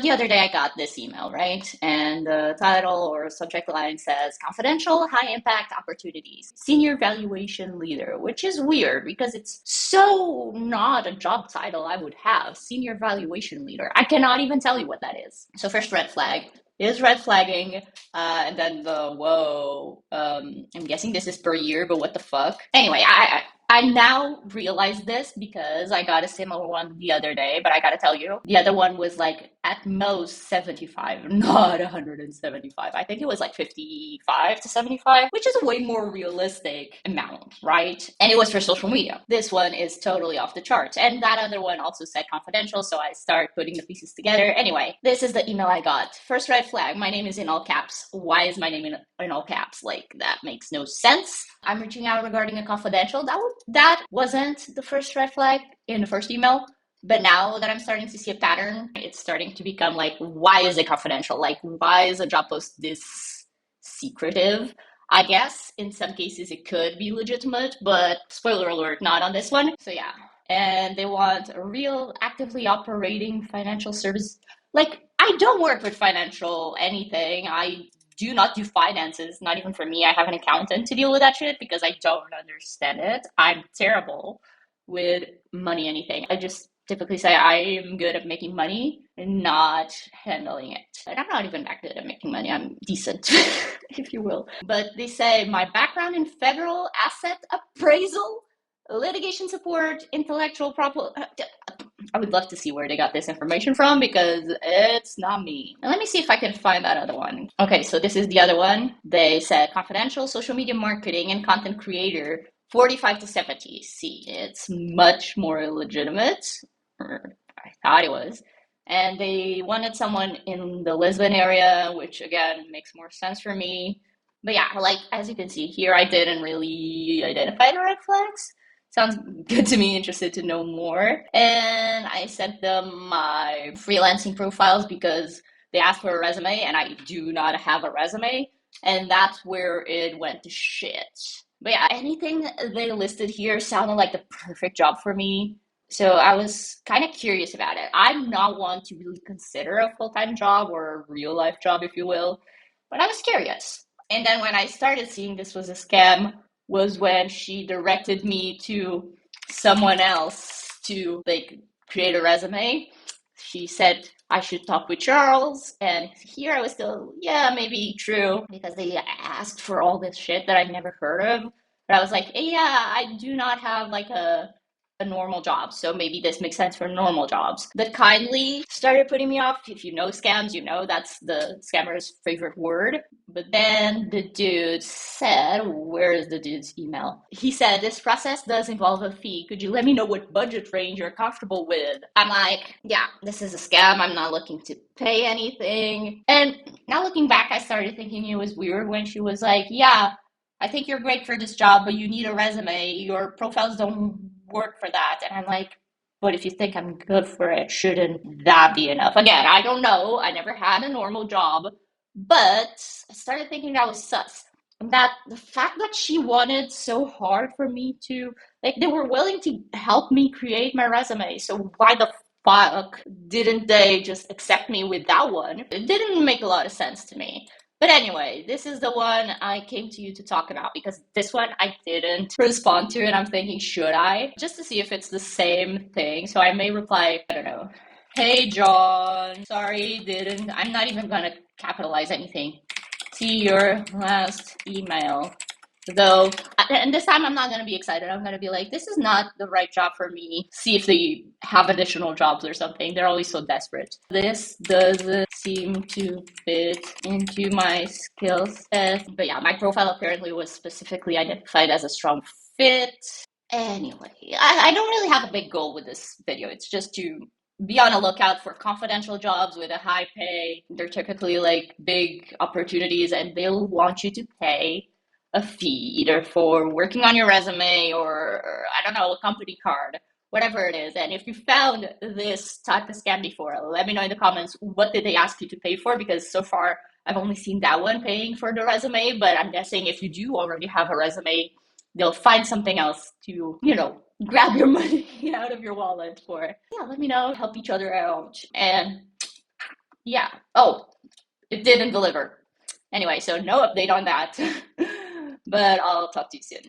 The other day I got this email, right? And the title or subject line says confidential high impact opportunities, senior valuation leader, which is weird because it's so not a job title I would have. Senior valuation leader. I cannot even tell you what that is. So first red flag is red flagging. And then the whoa, I'm guessing this is per year, but what the fuck? Anyway, I now realize this because I got a similar one the other day, but I gotta tell you, the other one was like at most 75, not 175. I think it was like 55 to 75, which is a way more realistic amount, right? And it was for social media. This one is totally off the charts. And that other one also said confidential, so I start putting the pieces together. Anyway, this is the email I got. First red flag, my name is in all caps. Why is my name in all caps? Like, that makes no sense. I'm reaching out regarding a confidential. That wasn't the first red flag in the first email. But now that I'm starting to see a pattern, it's starting to become like, why is it confidential? Like, why is a job post this secretive? I guess in some cases it could be legitimate, but spoiler alert, not on this one. So yeah. And they want a real actively operating financial service. Like, I don't work with financial anything. I do not do finances, not even for me. I have an accountant to deal with that shit because I don't understand it. I'm terrible with money anything. I just typically say I am good at making money and not handling it. And I'm not even that good at making money. I'm decent, if you will. But they say my background in federal asset appraisal, litigation support, intellectual property. I would love to see where they got this information from because it's not me. And let me see if I can find that other one. Okay, so this is the other one. They said confidential social media marketing and content creator, 45 to 70. See, it's much more legitimate. Or I thought it was. And they wanted someone in the Lisbon area, which again makes more sense for me. But yeah, like as you can see here, I didn't really identify the red flags. Sounds good to me, interested to know more. And I sent them my freelancing profiles because they asked for a resume and I do not have a resume. And that's where it went to shit. But yeah, anything they listed here sounded like the perfect job for me. So I was kind of curious about it. I'm not one to really consider a full-time job or a real life job, if you will, but I was curious. And then when I started seeing this was a scam, was when she directed me to someone else to like create a resume. She said I should talk with Charles, and here I was still, yeah, maybe true, because they asked for all this shit that I'd never heard of. But I was like, hey, yeah, I do not have like a normal job. So maybe this makes sense for normal jobs. But kindly started putting me off. If you know scams, you know that's the scammer's favorite word. But then the dude said, where is the dude's email? He said, this process does involve a fee. Could you let me know what budget range you're comfortable with? I'm like, yeah, this is a scam. I'm not looking to pay anything. And now looking back, I started thinking it was weird when she was like, yeah, I think you're great for this job, but you need a resume. Your profiles don't work for that. And I'm like, but if you think I'm good for it, shouldn't that be enough? Again, I don't know. I never had a normal job, but I started thinking that was sus. And that the fact that she wanted so hard for me to, like, they were willing to help me create my resume. So why the fuck didn't they just accept me with that one? It didn't make a lot of sense to me. But anyway, this is the one I came to you to talk about because this one I didn't respond to, and I'm thinking, should I? Just to see if it's the same thing. So I may reply, I don't know. Hey, John. Sorry, didn't. I'm not even going to capitalize anything. See your last email. Though, and this time I'm not going to be excited. I'm going to be like, this is not the right job for me. See if they have additional jobs or something. They're always so desperate. This doesn't seem to fit into my skill set. But yeah, my profile apparently was specifically identified as a strong fit. Anyway, I don't really have a big goal with this video. It's just to be on a lookout for confidential jobs with a high pay. They're typically like big opportunities and they'll want you to pay a fee either for working on your resume or I don't know, a company card, whatever it is. And if you found this type of scam before, let me know in the comments, what did they ask you to pay for? Because so far I've only seen that one, paying for the resume, but I'm guessing if you do already have a resume, they'll find something else to, grab your money out of your wallet for. Yeah, let me know, help each other out. And Yeah. Oh, it didn't deliver. Anyway, so no update on that. But I'll talk to you soon.